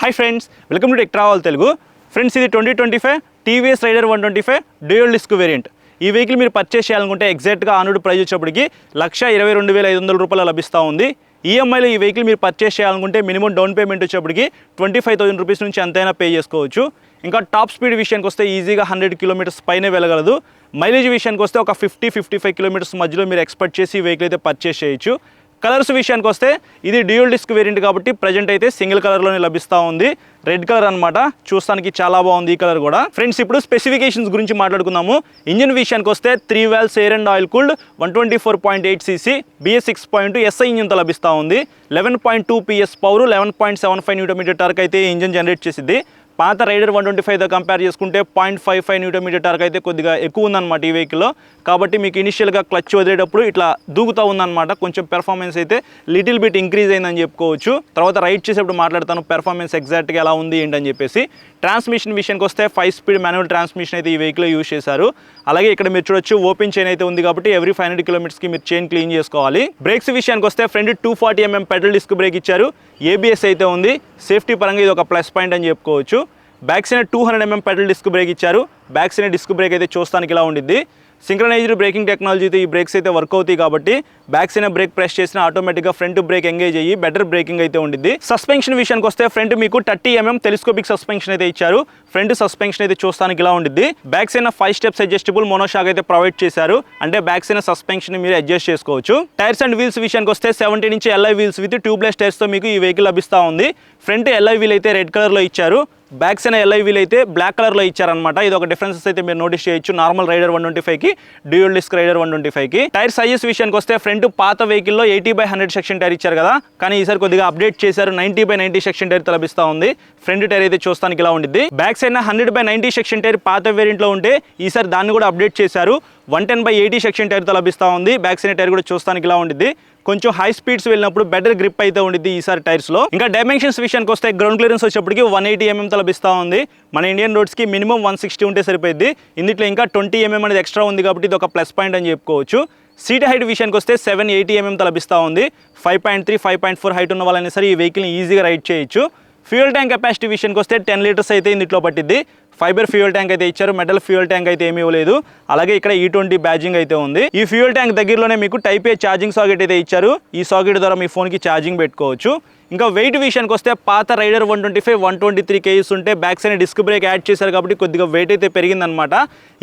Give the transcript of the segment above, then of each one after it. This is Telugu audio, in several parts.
Hi friends, welcome to tech travel Telugu. Friends, ఇది 2025 TVS Raider 125 dual disc variant. ఈ వెహికల్ మీరు పర్చేస్ చేయాలనుకుంటే ఎగ్జాక్ట్గా ఆనుడు ప్రైస్ వచ్చేప్పటికి 1,22,500 రూపాయలు లభిస్తూ ఉంది. ఈఎంఐలో ఈ వెహికల్ మీరు పర్చేస్ చేయాలనుకుంటే మినిమం డౌన్ పేమెంట్ వచ్చేప్పటికి 25,000 రూపీస్ నుంచి ఎంతైనా పే చేసుకోవచ్చు. ఇంకా టాప్ స్పీడ్ విషయానికి వస్తే ఈజీగా 100 కిలోమీటర్స్ పైనే వెళ్ళగలదు. మైలేజ్ విషయానికి వస్తే ఒక 50-55 కిలోమీటర్స్ మధ్యలో మీరు ఎక్స్పెక్ట్ చేసి ఈ వెహికల్ అయితే పర్చేస్ చేయొచ్చు. కలర్స్ విషయానికి వస్తే ఇది డ్యూయల్ డిస్క్ వేరియంట్ కాబట్టి ప్రజెంట్ అయితే సింగిల్ కలర్లోనే లభిస్తూ ఉంది. రెడ్ కలర్ అనమాట, చూస్తానికి చాలా బాగుంది ఈ కలర్ కూడా. ఫ్రెండ్స్, ఇప్పుడు స్పెసిఫికేషన్స్ గురించి మాట్లాడుకుందాము. ఇంజిన్ విషయానికి వస్తే 3 valves air and oil cooled 124.8 cc BS 6.2 SI ఇంజిన్తో లభిస్తూ ఉంది. 11.2 PS పవర్, 11.75 Nm టార్క్ అయితే ఇంజిన్ జనరేట్ చేసింది. పాత రైడర్ 125తో కంపేర్ చేసుకుంటే 0.55 Nm టార్క్ అయితే కొద్దిగా ఎక్కువ ఉందన్నమాట ఈ వెహికల్లో. కాబట్టి మీకు ఇనిషియల్గా క్లచ్ వదిలేటప్పుడు ఇట్లా దూకుతూ ఉందన్నమాట. కొంచెం పెర్ఫార్మెన్స్ అయితే లిటిల్ బిట్ ఇంక్రీజ్ అయిందని చెప్పుకోవచ్చు. తర్వాత రైడ్ చేసేప్పుడు మాట్లాడతాను పెర్ఫార్మెన్స్ ఎగ్జాక్ట్గా ఎలా ఉంది ఏంటని చెప్పేసి. ట్రాన్స్మిషన్ విషయానికి వస్తే 5 స్పీడ్ మాన్యువల్ ట్రాన్స్మిషన్ అయితే ఈ వెహికల్లో యూజ్ చేశారు. అలాగే ఇక్కడ మీరు చూడొచ్చు ఓపెన్ చైన్ అయితే ఉంది కాబట్టి ఎవ్రీ 500 కిలోమీటర్స్కి మీరు చైన్ క్లీన్ చేసుకోవాలి. బ్రేక్స్ విషయానికి వస్తే front 240 mm pedal disc brake ఇచ్చారు. ABS అయితే ఉంది. సేఫ్టీ పరంగా ఇది ఒక ప్లస్ పాయింట్ అని చెప్పుకోవచ్చు. Back side 200 mm pedal disc brake ఇచ్చారు. బ్యాక్ సైడ్ డిస్క్ బ్రేక్ అయితే చూస్తానికి ఇలా ఉండిద్ది. సింక్రనైజ్డ్ బ్రేకింగ్ టెక్నాలజీతో ఈ బ్రేక్స్ అయితే వర్క్ అవుతాయి కాబట్టి బ్యాక్ సైడ్ బ్రేక్ ప్రెస్ చేసిన ఆటోమేటిక్గా ఫ్రంట్ బ్రేక్ ఎంగేజ్ అయ్యి బెటర్ బ్రేకింగ్ అయితే ఉండిద్ది. సస్పెన్షన్ విషయానికి వస్తే ఫ్రంట్ మీకు 30 mm టెలిస్కోపిక్ సస్పెన్షన్ అయితే ఇచ్చారు. ఫ్రంట్ సస్పెన్షన్ అయితే చూస్తానికి ఇలా ఉండిద్ది. Back side 5 steps adjustable monoshock అయితే ప్రొవైడ్ చేశారు. అంటే బ్యాక్ సైడ్ సస్పెన్షన్ మీరు అడ్జస్ట్ చేసుకోవచ్చు. టైర్స్ అండ్ వీల్స్ విషయానికి వస్తే 70 inch LI wheels with tubeless టైర్స్తో మీకు ఈ వెహికల్ లభిస్తూ ఉంది. ఫ్రంట్ LI వీల్ అయితే రెడ్ కలర్లో ఇచ్చారు. బ్యాక్ సైడ్ LI వీల్ అయితే బ్లాక్ కలర్లో ఇచ్చారనమాట. ఇది ఒక డిఫరెన్సెస్ అయితే మీరు నోటీస్ చేయొచ్చు నార్మల్ రైడర్ 125కి డ్యూయల్ డిస్క్ రైడర్ 125కి. టైర్ సైజెస్ విషయానికి వస్తే ఫ్రంట్ పాత వెహికల్లో 80/100 సెక్షన్ టైర్ ఇచ్చారు కదా, కానీ ఈసారి కొద్దిగా అప్డేట్ చేశారు. 90/90 సెక్షన్ టైర్ లభిస్తూ ఉంది. ఫ్రంట్ టైర్ అయితే చూస్తానికి ఇలా ఉండిద్ది. బ్యాక్ సైడ్ 100/90 సెక్షన్ టైర్ పాత వేరియంట్లో ఉంటే ఈసారి దాన్ని కూడా అప్డేట్ చేశారు. 110/80 సెక్షన్ టైర్తో లభిస్తూ ఉంది. బ్యాక్ సైడ్ టైర్ కూడా చూస్తానికి ఇలా ఉండిద్ది. కొంచెం హై స్పీడ్స్ వెళ్ళినప్పుడు బెటర్ గ్రిప్ అయితే ఉండిద్ది ఈసారి టైర్స్లో. ఇంకా డైమెన్షన్స్ విషయానికి వస్తే గ్రౌండ్ క్లియరెన్స్ వచ్చేప్పటికి 180 mm లభిస్తూ ఉంది. మన ఇండియన్ రోడ్స్కి మినిమం 160 ఉంటే సరిపోయింది. ఇందులో ఇంకా 20 mm అనేది ఎక్స్ట్రా ఉంది కాబట్టి ఇది ఒక ప్లస్ పాయింట్ అని చెప్పుకోవచ్చు. సీట్ హైట్ విషయానికి వస్తే 780 mm లభిస్తూ ఉంది. 5.3, 5.4 హైట్ ఉన్న వాళ్ళైనా సరే ఈ వెహికల్ని ఈజీగా రైడ్ చేయొచ్చు. ఫ్యూయల్ ట్యాంక్ కెపాసిటీ విషయానికి వస్తే 10 లీటర్స్ అయితే ఇందులో పట్టిద్ది. ఫైబర్ ఫ్యూయల్ ట్యాంక్ అయితే ఇచ్చారు. మెటల్ ఫ్యూయల్ ట్యాంక్ అయితే ఏమీ ఇవ్వలేదు. అలాగే ఇక్కడ E20 బ్యాడ్జింగ్ అయితే ఉంది. ఈ ఫ్యూయల్ ట్యాంక్ దగ్గరలోనే మీకు టైప్ A ఛార్జింగ్ సాకెట్ అయితే ఇచ్చారు. ఈ సాకెట్ ద్వారా మీ ఫోన్కి ఛార్జింగ్ పెట్టుకోవచ్చు. ఇంకా వెయిట్ విషయానికి వస్తే పాత రైడర్ 125 123 kgs ఉంటే back side disc brake add చేశారు కాబట్టి కొద్దిగా వెయిట్ అయితే పెరిగిందనమాట.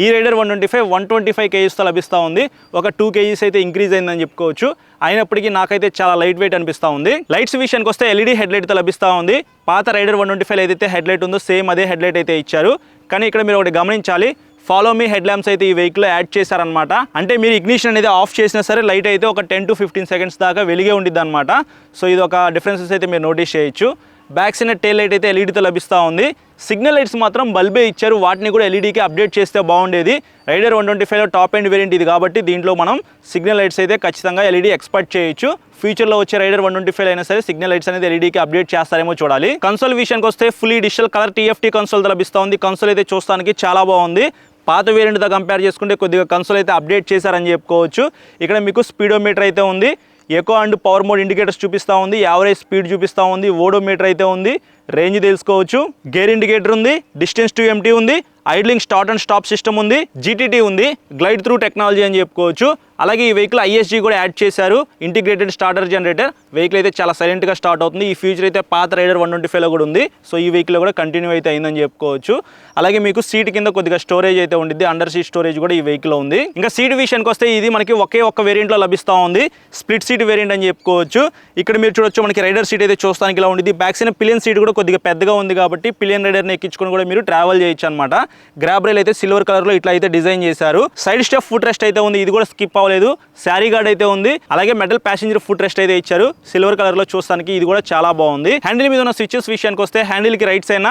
ఈ రైడర్ 125 125 kgsతో లభిస్తూ ఉంది. ఒక 2 kgs అయితే ఇంక్రీజ్ అయిందని చెప్పుకోవచ్చు. అయినప్పటికీ నాకైతే చాలా లైట్ వెయిట్ అనిపిస్తూ ఉంది. లైట్స్ విషయానికి వస్తే LED హెడ్లైట్తో లభిస్తూ ఉంది. పాత రైడర్ 125 ఏదైతే హెడ్లైట్ ఉందో సేమ్ అదే హెడ్లైట్ అయితే ఇచ్చారు. కానీ ఇక్కడ మీరు ఒకటి గమనించాలి, ఫాలో మీ హెడ్ ల్యాంప్స్ అయితే ఈ వెహికల్లో యాడ్ చేశారనమాట. అంటే మీరు ఇగ్నిషన్ అనేది ఆఫ్ చేసినా సరే లైట్ అయితే ఒక 10 to 15 seconds దాకా వెలిగే ఉండిద్ది అనమాట. సో ఇది ఒక డిఫరెన్సెస్ అయితే మీరు నోటీస్ చేయొచ్చు. బ్యాక్ సైడ్ టైల్ లైట్ అయితే LEDతో లభిస్తూ ఉంది. సిగ్నల్ లైట్స్ మాత్రం బల్బే ఇచ్చారు. వాటిని కూడా LEDకి అప్డేట్ చేస్తే బాగుండేది. రైడర్ 125లో టాప్ ఎండ్ వేరియంట్ ఇది కాబట్టి దీంట్లో మనం సిగ్నల్ లైట్స్ అయితే ఖచ్చితంగా LED ఎక్స్పెక్ట్ చేయొచ్చు. ఫ్యూచర్లో వచ్చే రైడర్ 125 అయినా సరే సిగ్నల్ లైట్స్ అనేది LEDకి అప్డేట్ చేస్తారేమో చూడాలి. కన్సోల్ విషయానికి వస్తే ఫుల్లీ డిజిటల్ కలర్ TFT కన్సోల్తో లభిస్తూ ఉంది. కన్సోల్ అయితే చూస్తానికి చాలా బాగుంది. పాత వేరియంట్తో కంపేర్ చేసుకుంటే కొద్దిగా కన్సోల్ అయితే అప్డేట్ చేశారని చెప్పుకోవచ్చు. ఇక్కడ మీకు స్పీడోమీటర్ అయితే ఉంది. Eco and power mode indicators చూపిస్తూ ఉంది. యావరేజ్ స్పీడ్ చూపిస్తూ ఉంది. ఓడోమీటర్ అయితే ఉంది. రేంజ్ తెలుసుకోవచ్చు. గేర్ ఇండికేటర్ ఉంది. డిస్టెన్స్ టు ఎంటీ ఉంది. Idling start and stop system ఉంది. GTT ఉంది. గ్లైడ్ త్రూ టెక్నాలజీ అని చెప్పుకోవచ్చు. అలాగే ఈ వెహికల్ ISG కూడా యాడ్ చేశారు. Integrated starter generator. వెహికల్ అయితే చాలా సైలెంట్గా స్టార్ట్ అవుతుంది. ఈ ఫీచర్ అయితే పాత రైడర్ 125లో కూడా ఉంది. సో ఈ వెహికల్ కూడా కంటిన్యూ అయితే అయిందని చెప్పుకోవచ్చు. అలాగే మీకు సీట్ కింద కొద్దిగా స్టోరేజ్ అయితే ఉండిద్ది. అండర్ సీట్ స్టోరేజ్ కూడా ఈ వెహికల్లో ఉంది. ఇంకా సీట్ విషయానికి వస్తే ఇది మనకి ఒక్క వేరియంట్లో లభిస్తూ ఉంది. స్ప్లిట్ సీట్ వేరియంట్ అని చెప్పుకోవచ్చు. ఇక్కడ మీరు చూడొచ్చు మనకి రైడర్ సీట్ అయితే చూస్తానికి ఇలా ఉండిద్ది. బ్యాక్ సైడ్ పిలియన్ సీట్ కూడా కొద్దిగా పెద్దగా ఉంది కాబట్టి పిలియన్ రైడర్ని ఎక్కించుకొని కూడా మీరు ట్రావెల్ చేయొచ్చు అనమాట. గ్రాబ్ రైల్ అయితే సిల్వర్ కలర్లో ఇట్లా అయితే డిజైన్ చేశారు. సైడ్ స్టెప్ ఫుట్ రెస్ట్ అయితే ఉంది. ఇది కూడా స్కిప్ అవ్వలేదు. శారీ గార్డ్ అయితే ఉంది. అలాగే మెటల్ ప్యాసింజర్ ఫుట్ రెస్ట్ అయితే ఇచ్చారు. సిల్వర్ కలర్లో చూస్తానికి ఇది కూడా చాలా బాగుంది. హ్యాండిల్ మీద ఉన్న స్విచెస్ విషయానికి వస్తే హ్యాండిల్కి right side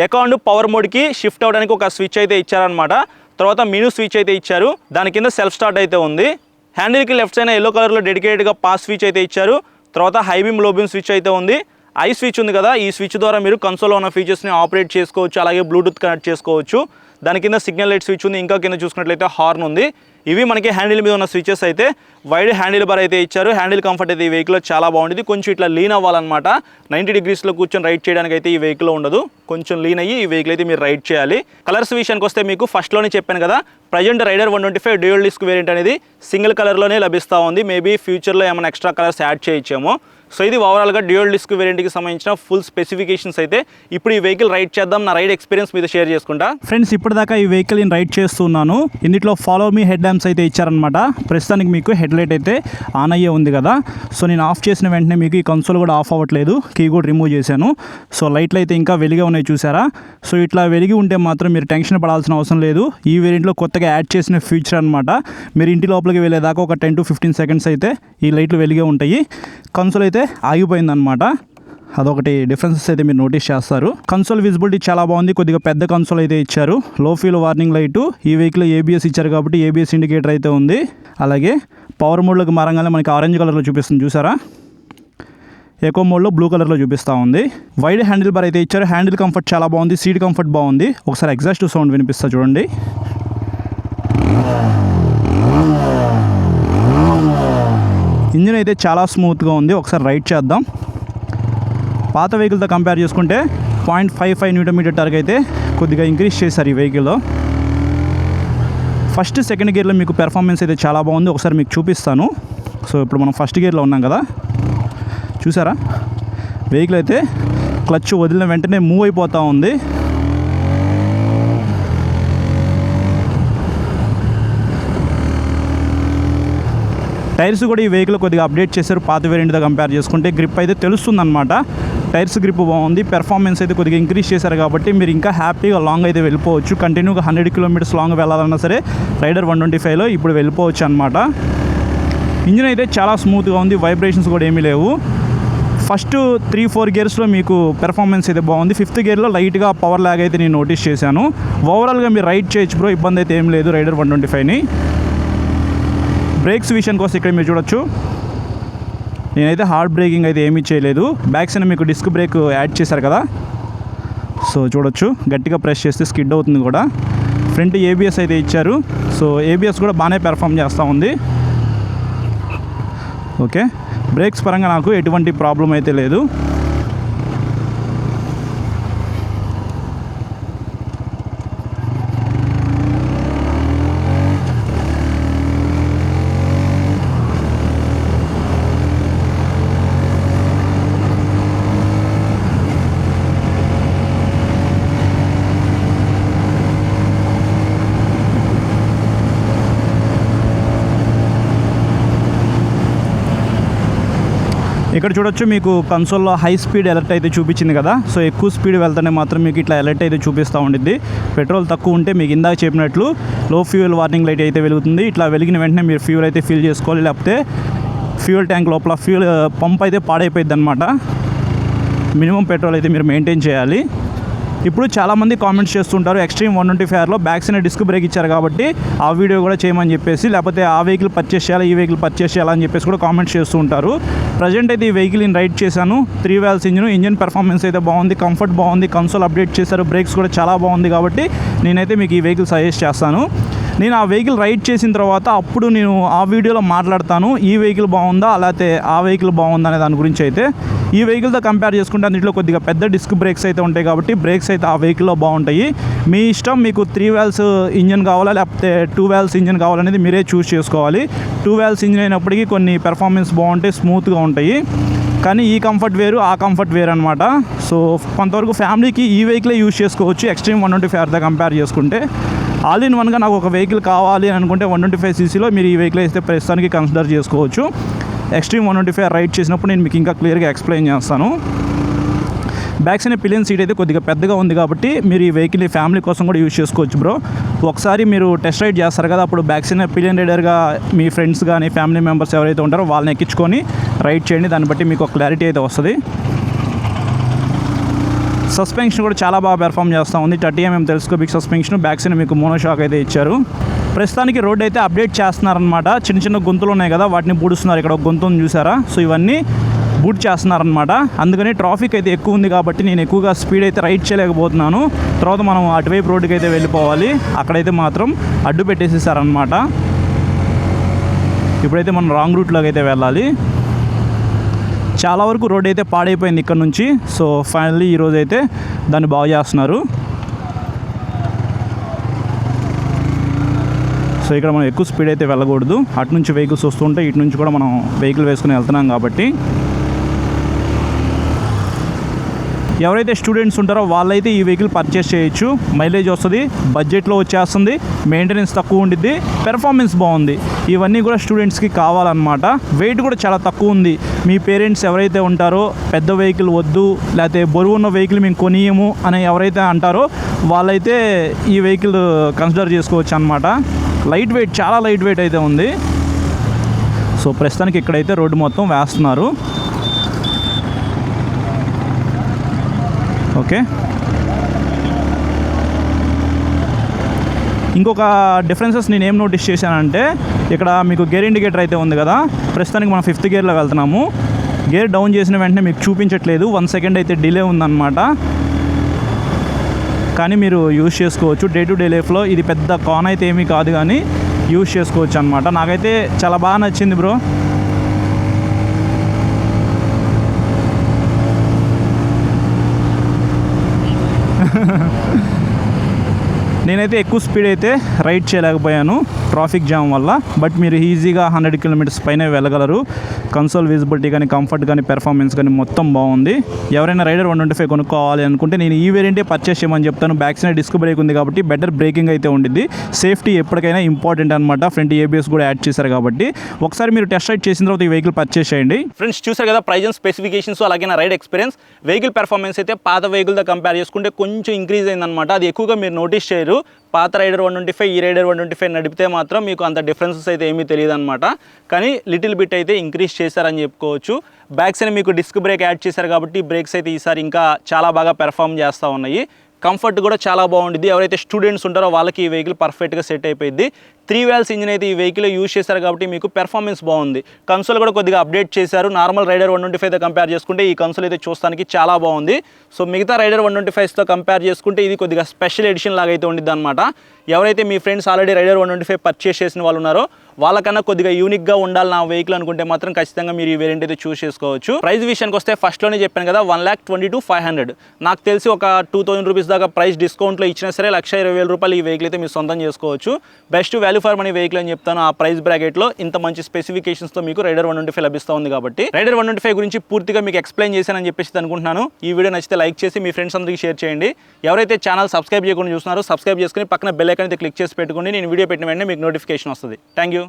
eco and power మోడ్కి షిఫ్ట్ అవ్వడానికి ఒక స్విచ్ అయితే ఇచ్చారనమాట. తర్వాత మెనూ స్విచ్ అయితే ఇచ్చారు. దాని కింద సెల్ఫ్ స్టార్ట్ అయితే ఉంది. హ్యాండిల్కి లెఫ్ట్ సైడ్ ఎల్లో కలర్లో డెడికేటెడ్గా పాస్ స్విచ్ అయితే ఇచ్చారు. తర్వాత హై బీమ్ లో బీమ్ స్విచ్ అయితే ఉంది. ఐ స్విచ్ ఉంది కదా, ఈ స్విచ్ ద్వారా మీరు కన్సోల్లో ఉన్న ఫీచర్స్ని ఆపరేట్ చేసుకోవచ్చు, అలాగే బ్లూటూత్ కనెక్ట్ చేసుకోవచ్చు. దాని కింద సిగ్నల్ లైట్ స్విచ్ ఉంది, ఇంకా కింద చూసుకున్నట్లయితే హార్న్ ఉంది. ఇవి మనకి హ్యాండిల్ మీద ఉన్న స్విచెస్ అయితే. వైడ్ హ్యాండిల్ బార్ అయితే ఇచ్చారు. హ్యాండిల్ కంఫర్ట్ అయితే ఈ వెహికల్లో చాలా బాగుంటుంది. కొంచెం ఇట్లా లీన్ అవ్వాలన్నమాట. 90 డిగ్రీస్లో కూర్చొని రైడ్ చేయడానికి అయితే ఈ వెహికల్లో ఉండదు. కొంచెం లీన్ అయ్యి ఈ వెహికల్ అయితే మీరు రైడ్ చేయాలి. కలర్స్ విషయానికి వస్తే మీకు ఫస్ట్లోనే చెప్పాను కదా, present Raider 125 dual disc variant అనేది సింగిల్ కలర్లోనే లభిస్తూ ఉంది. మేబీ ఫ్యూచర్లో ఏమైనా ఎక్స్ట్రా కలర్స్ యాడ్ చేయొచ్చేమో. సో ఇది ఓవరాల్గా డ్యూయల్ డిస్క్ వేరియంట్కి సంబంధించిన ఫుల్ స్పెసిఫికేషన్స్ అయితే. ఇప్పుడు ఈ వెహికల్ రైడ్ చేద్దాం, నా రైడ్ ఎక్స్పీరియన్స్ మీద షేర్ చేసుకుంటా. ఫ్రెండ్స్, ఇప్పటిదాకా ఈ వెహికల్ నేను రైడ్ చేస్తున్నాను. ఇందులో ఫాలో మీ హెడ్ ల్యాంప్స్ అయితే ఇచ్చారనమాట. ప్రస్తుతానికి మీకు హెడ్ లైట్ అయితే ఆన్ అయ్యే ఉంది కదా. సో నేను ఆఫ్ చేసిన వెంటనే మీకు ఈ కన్సోల్ కూడా ఆఫ్ అవ్వట్లేదు, కీ కూడా రిమూవ్ చేశాను. సో లైట్లు అయితే ఇంకా వెలిగే ఉన్నాయి చూసారా. సో ఇట్లా వెలిగి ఉంటే మాత్రం మీరు టెన్షన్ పడాల్సిన అవసరం లేదు. ఈ వేరియంట్లో కొత్తగా యాడ్ చేసిన ఫీచర్ అనమాట. మీరు ఇంటి లోపలికి వెళ్ళేదాకా ఒక 10 to 15 సెకండ్స్ అయితే ఈ లైట్లు వెలిగే ఉంటాయి. కన్సోల్ అయితే ఆగిపోయిందనమాట. అదొకటి డిఫరెన్సెస్ అయితే మీరు నోటీస్ చేస్తారు. కన్సోల్ విజిబిలిటీ చాలా బాగుంది. కొద్దిగా పెద్ద కన్సోల్ అయితే ఇచ్చారు. లో ఫ్యూల్ వార్నింగ్ లైటు. ఈ వెహికల్ ఏబిఎస్ ఇచ్చారు కాబట్టి ఏబిఎస్ ఇండికేటర్ అయితే ఉంది. అలాగే పవర్ మోడ్లోకి మారంగానే మనకి ఆరెంజ్ కలర్లో చూపిస్తుంది చూసారా. ఎకో మోడ్లో బ్లూ కలర్లో చూపిస్తూ ఉంది. వైడ్ హ్యాండిల్ బార్ అయితే ఇచ్చారు. హ్యాండిల్ కంఫర్ట్ చాలా బాగుంది. సీట్ కంఫర్ట్ బాగుంది. ఒకసారి ఎగ్జాస్ట్ సౌండ్ వినిపిస్తా చూడండి. ఇంజిన్ అయితే చాలా స్మూత్గా ఉంది. ఒకసారి రైడ్ చేద్దాం. పాత వెహికల్తో కంపేర్ చేసుకుంటే 0.55 న్యూటన్ టార్క్ అయితే కొద్దిగా ఇంక్రీజ్ చేశారు ఈ వెహికల్లో. ఫస్ట్ సెకండ్ గేర్లో మీకు పెర్ఫార్మెన్స్ అయితే చాలా బాగుంది. ఒకసారి మీకు చూపిస్తాను. సో ఇప్పుడు మనం ఫస్ట్ గేర్లో ఉన్నాం కదా, చూసారా వెహికల్ అయితే క్లచ్ వదిలిన వెంటనే మూవ్ అయిపోతూ ఉంది. టైర్స్ కూడా ఈ వెహికల్ కొద్దిగా అప్డేట్ చేశారు పాత వేరియంట్తో కంపేర్ చేసుకుంటే. గ్రిప్ అయితే తెలుస్తుందన్నమాట. టైర్స్ గ్రిప్ బాగుంది. పెర్ఫార్మెన్స్ అయితే కొద్దిగా ఇంక్రీజ్ చేశారు కాబట్టి మీరు ఇంకా హ్యాపీగా లాంగ్ అయితే వెళ్ళిపోవచ్చు. కంటిన్యూగా 100 కిలోమీటర్స్ లాంగ్ వెళ్ళాలన్నా సరే రైడర్ 125లో ఇప్పుడు వెళ్ళిపోవచ్చు అనమాట. ఇంజిన్ అయితే చాలా స్మూత్గా ఉంది. వైబ్రేషన్స్ కూడా ఏమీ లేవు. ఫస్ట్ 3-4 గేర్స్లో మీకు పెర్ఫార్మెన్స్ అయితే బాగుంది. 5th గేర్లో లైట్గా పవర్ ల్యాగ్ అయితే నేను నోటీస్ చేశాను. ఓవరాల్గా మీరు రైడ్ చేయొచ్చు బ్రో, ఇబ్బంది అయితే ఏం లేదు రైడర్ 125ని. బ్రేక్స్ విషయానికి వస్తే ఇక్కడ మీరు చూడొచ్చు, నేనైతే హార్డ్ బ్రేకింగ్ అయితే ఏమీ చేయలేదు. బ్యాక్ సైడ్ మీకు డిస్క్ బ్రేక్ యాడ్ చేశారు కదా, సో చూడొచ్చు గట్టిగా ప్రెస్ చేస్తే స్కిడ్ అవుతుంది కూడా. ఫ్రంట్ ఏబిఎస్ అయితే ఇచ్చారు. సో ఏబిఎస్ కూడా బాగానే పెర్ఫామ్ చేస్తూ ఉంది. ఓకే, బ్రేక్స్ పరంగా నాకు ఎటువంటి ప్రాబ్లం అయితే లేదు. ఇక్కడ చూడొచ్చు మీకు కన్సోల్లో హై స్పీడ్ అలర్ట్ అయితే చూపించింది కదా. సో ఎక్కువ స్పీడ్ వెళ్తేనే మాత్రం మీకు ఇట్లా అలర్ట్ అయితే చూపిస్తూ ఉండిద్ది. పెట్రోల్ తక్కువ ఉంటే మీకు ఇందాక చెప్పినట్లు లో ఫ్యూయల్ వార్నింగ్ లైట్ అయితే వెలుగుతుంది. ఇట్లా వెలిగిన వెంటనే మీరు ఫ్యూయల్ అయితే ఫిల్ చేసుకోవాలి, లేకపోతే ఫ్యూయల్ ట్యాంక్ లోపల ఫ్యూయల్ పంప్ అయితే పాడైపోయింది అనమాట. మినిమం పెట్రోల్ అయితే మీరు మెయింటైన్ చేయాలి. ఇప్పుడు చాలామంది కామెంట్స్ చేస్తుంటారు ఎక్స్ట్రీమ్ 125Rలో బ్యాక్ సైడ్ డిస్క్ బ్రేక్ ఇచ్చారు కాబట్టి ఆ వీడియో కూడా చేయమని చెప్పేసి, లేకపోతే ఆ వెహికల్ పర్చేస్ చేయాలి ఈ వెహికల్ పర్చేస్ చేయాలని చెప్పేసి కూడా కామెంట్స్ చేస్తూ ఉంటారు. ప్రజెంట్ అయితే ఈ వెహికల్ నేను రైడ్ చేశాను. 3 వాల్వ్స్ ఇంజిన్ పెర్ఫార్మెన్స్ అయితే బాగుంది, కంఫర్ట్ బాగుంది, కన్సోల్ అప్డేట్ చేశారు, బ్రేక్స్ కూడా చాలా బాగుంది. కాబట్టి నేనైతే మీకు ఈ వెహికల్ సజెస్ట్ చేస్తాను. నేను ఆ వెహికల్ రైడ్ చేసిన తర్వాత అప్పుడు నేను ఆ వీడియోలో మాట్లాడతాను ఈ వెహికల్ బాగుందా లేకపోతే ఆ వెహికల్ బాగుందా అనే దాని గురించి. అయితే ఈ వెహికల్తో కంపేర్ చేసుకుంటే అందులో కొద్దిగా పెద్ద డిస్క్ బ్రేక్స్ అయితే ఉంటాయి కాబట్టి బ్రేక్స్ అయితే ఆ వెహికల్లో బాగుంటాయి. మీ ఇష్టం, మీకు 3 వాల్వ్స్ ఇంజిన్ కావాలా లేకపోతే 2 వాల్వ్స్ ఇంజిన్ కావాలనేది మీరే చూస్ చేసుకోవాలి. 2 వాల్వ్స్ ఇంజిన్ అయినప్పటికీ కొన్ని పెర్ఫార్మెన్స్ బాగుంటాయి, స్మూత్గా ఉంటాయి. కానీ ఈ కంఫర్ట్ వేరు ఆ కంఫర్ట్ వేరు అనమాట. సో కొంతవరకు ఫ్యామిలీకి ఈ వెహికలే యూజ్ చేసుకోవచ్చు ఎక్స్ట్రీమ్ 125Rతో కంపేర్ చేసుకుంటే. ఆల్ ఇన్ వన్గా నాకు ఒక వెహికల్ కావాలి అని అనుకుంటే 125cc మీరు ఈ వెహికల్ అయితే ప్రస్తుతానికి కన్సిడర్ చేసుకోవచ్చు. ఎక్స్ట్రీమ్ 125R రైడ్ చేసినప్పుడు నేను మీకు ఇంకా క్లియర్గా ఎక్స్ప్లెయిన్ చేస్తాను. బ్యాక్ సైడ్ పిలియన్ సీట్ అయితే కొద్దిగా పెద్దగా ఉంది కాబట్టి మీరు ఈ వెహికల్ ఫ్యామిలీ కోసం కూడా యూజ్ చేసుకోవచ్చు బ్రో. ఒకసారి మీరు టెస్ట్ రైడ్ చేస్తారు కదా, అప్పుడు బ్యాక్ సైడ్ పిలియన్ రైడర్గా మీ ఫ్రెండ్స్ కానీ ఫ్యామిలీ మెంబర్స్ ఎవరైతే ఉంటారో వాళ్ళని ఎక్కించుకొని రైడ్ చేయండి. దాన్ని బట్టి మీకు ఒక క్లారిటీ అయితే వస్తుంది. సస్పెన్షన్ కూడా చాలా బాగా పెర్ఫామ్ చేస్తూ ఉంది. 30mm telescopic suspension, back side మీకు మోనోషాక్ అయితే ఇచ్చారు. ప్రస్తుతానికి రోడ్ అయితే అప్డేట్ చేస్తున్నారనమాట. చిన్న చిన్న గుంతలు ఉన్నాయి కదా వాటిని పూడుస్తున్నారు. ఇక్కడ ఒక గుంత ఉంది చూసారా. సో ఇవన్నీ బూట్ చేస్తున్నారనమాట. అందుకని ట్రాఫిక్ అయితే ఎక్కువ ఉంది కాబట్టి నేను ఎక్కువగా స్పీడ్ అయితే రైడ్ చేయలేకపోతున్నాను. తర్వాత మనం అటువైపు రోడ్డుకి అయితే వెళ్ళిపోవాలి. అక్కడైతే మాత్రం అడ్డు పెట్టేసేసారనమాట. ఇప్పుడైతే మనం రాంగ్ రూట్లోకి అయితే వెళ్ళాలి. చాలా వరకు రోడ్ అయితే పాడైపోయింది ఇక్కడ నుంచి. సో ఫైనల్లీ ఈరోజు అయితే దాన్ని బాగు చేస్తున్నారు. సో ఇక్కడ మనం ఎక్కువ స్పీడ్ అయితే వెళ్ళకూడదు. అటు నుంచి వెహికల్స్ వస్తుంటే ఇటు నుంచి కూడా మనం వెహికల్ వేసుకుని వెళ్తున్నాం కాబట్టి. ఎవరైతే స్టూడెంట్స్ ఉంటారో వాళ్ళైతే ఈ వెహికల్ పర్చేస్ చేయొచ్చు. మైలేజ్ వస్తుంది, బడ్జెట్లో వచ్చేస్తుంది, మెయింటెనెన్స్ తక్కువ ఉండిద్ది, పెర్ఫార్మెన్స్ బాగుంది. ఇవన్నీ కూడా స్టూడెంట్స్కి కావాలన్నమాట. వెయిట్ కూడా చాలా తక్కువ ఉంది. మీ పేరెంట్స్ ఎవరైతే ఉంటారో పెద్ద వెహికల్ వద్దు, లేకపోతే బరువు ఉన్న వెహికల్ మేము కొనియము అని ఎవరైతే అంటారో వాళ్ళైతే ఈ వెహికల్ కన్సిడర్ చేసుకోవచ్చు అన్నమాట. లైట్ వెయిట్, చాలా లైట్ వెయిట్ అయితే ఉంది. సో ప్రస్తుతానికి ఇక్కడైతే రోడ్డు మొత్తం వేస్తున్నారు. ఓకే, ఇంకొక డిఫరెన్సెస్ నేను ఏం నోటీస్ చేశానంటే ఇక్కడ మీకు గేర్ ఇండికేటర్ అయితే ఉంది కదా. ప్రస్తుతానికి మనం 5th గేర్లో వెళ్తున్నాము. గేర్ డౌన్ చేసిన వెంటనే మీకు చూపించట్లేదు, 1 సెకండ్ అయితే డిలే ఉందన్నమాట. కానీ మీరు యూజ్ చేసుకోవచ్చు డే టు డే లైఫ్లో. ఇది పెద్ద కాన్ అయితే ఏమీ కాదు, కానీ యూజ్ చేసుకోవచ్చు అనమాట. నాకైతే చాలా బాగా నచ్చింది బ్రో. నేనైతే ఎక్కువ స్పీడ్ అయితే రైడ్ చేయలేకపోయాను ట్రాఫిక్ జామ్ వల్ల. బట్ మీరు ఈజీగా 100 కిలోమీటర్స్ పైన వెళ్ళగలరు. కన్సోల్ విజిబిలిటీ కానీ, కంఫర్ట్ కానీ, పెర్ఫార్మెన్స్ కానీ మొత్తం బాగుంది. ఎవరైనా రైడర్ 125 కొనుక్కోవాలి అనుకుంటే నేను ఈ వేరియంటే పర్చేస్ చేయమని చెప్తాను. బ్యాక్ సైడ్ డిస్క్ బ్రేక్ ఉంది కాబట్టి బెటర్ బ్రేకింగ్ అయితే ఉండిద్ది. సేఫ్టీ ఎప్పటికైనా ఇంపార్టెంట్ అనమాట. ఫ్రంట్ ఏబిఎస్ కూడా యాడ్ చేశారు కాబట్టి ఒకసారి మీరు టెస్ట్ రైడ్ చేసిన తర్వాత ఈ వెహికల్ పర్చేస్ చేయండి. ఫ్రెండ్స్ చూసారు కదా ప్రైజ్ అండ్ స్పెసిఫికేషన్స్, అలాగే నా రైడ్ ఎక్స్పీరియన్స్. వెహికల్ పెర్ఫార్మెన్స్ అయితే పాత వెహికల్తో కంపేర్ చేసుకుంటే కొంచెం ఇంక్రీజ్ అయిందనమాట. అది ఎక్కువగా మీరు నోటీస్ చేయరు. పాత రైడర్ 125, ఈ రైడర్ 125 నడిపితే మాత్రం మీకు అంత డిఫరెన్సెస్ అయితే ఏమీ తెలియదు అనమాట. కానీ లిటిల్ బిట్ అయితే ఇంక్రీజ్ చేశారని చెప్పుకోవచ్చు. బ్యాక్ సైడ్ మీకు డిస్క్ బ్రేక్ యాడ్ చేశారు కాబట్టి బ్రేక్స్ అయితే ఈసారి ఇంకా చాలా బాగా పెర్ఫామ్ చేస్తూ ఉన్నాయి. కంఫర్ట్ కూడా చాలా బాగుంటుంది. ఎవరైతే స్టూడెంట్స్ ఉంటారో వాళ్ళకి ఈ వెహికల్ పర్ఫెక్ట్గా సెట్ అయిపోయింది. 3 wheels ఇంజిన్ అయితే ఈ వెహికల్ యూజ్ చేశారు కాబట్టి మీకు పెర్ఫార్మెన్స్ బాగుంది. కన్సోల్ కూడా కొద్దిగా అప్డేట్ చేశారు. నార్మల్ రైడర్ 125తో కంపేర్ చేసుకుంటే ఈ కన్సోల్ అయితే చూస్తానికి చాలా బాగుంది. సో మిగతా రైడర్ 125తో కంపేర్ చేసుకుంటే ఇది కొద్దిగా స్పెషల్ ఎడిషన్ లాగా అయితే ఉండిద్ది అనమాట. ఎవరైతే మీ ఫ్రెండ్స్ ఆల్రెడీ రైడర్ 125 పర్చేస్ చేసిన వాళ్ళు ఉన్నారో వాళ్ళకన్నా కొద్దిగా యూనిక్గా ఉండాలి నా వెహికల్ అనుకుంటే మాత్రం ఖచ్చితంగా మీరు ఈ వేరియంట్ అయితే చూస్ చేసుకోవచ్చు. ప్రైస్ విషయానికి వస్తే ఫస్ట్లోనే చెప్పాను కదా 1,22,500. నాకు తెలిసి ఒక 2,000 రూపీస్ దాకా ప్రైస్ డిస్కౌంట్లో ఇచ్చినా సరే 1,20,000 రూపాయలు ఈ వెహికల్ అయితే మీరు సొంతం చేసుకోవచ్చు. Best value for money vehicle అని చెప్తాను. ఆ ప్రైస్ బ్రాకెట్లో ఇంత మంచి స్పెసిఫికేషన్స్తో మీకు రైడర్ 125 లభిస్తూ ఉంది కాబట్టి రైడర్ 125 గురించి పూర్తిగా మీకు ఎక్స్ప్లెయిన్ చేశానని చెప్పేసి అనుకుంటున్నాను. ఈ వీడియో నచ్చితే లైక్ చేసి మీ ఫ్రెండ్స్ అందరికీ షేర్ చేయండి. ఎవరైతే ఛానల్ సబ్స్క్రైబ్ చేయకుండా చూస్తున్నారో సబ్స్క్రైబ్ చేసుకుని పక్కన బెల్ ఐకాన్ అయితే క్లిక్ చేసి పెట్టుకోండి. నేను వీడియో పెట్టిన వెంటనే మీకు నోటిఫికేషన్ వస్తుంది. Thank you.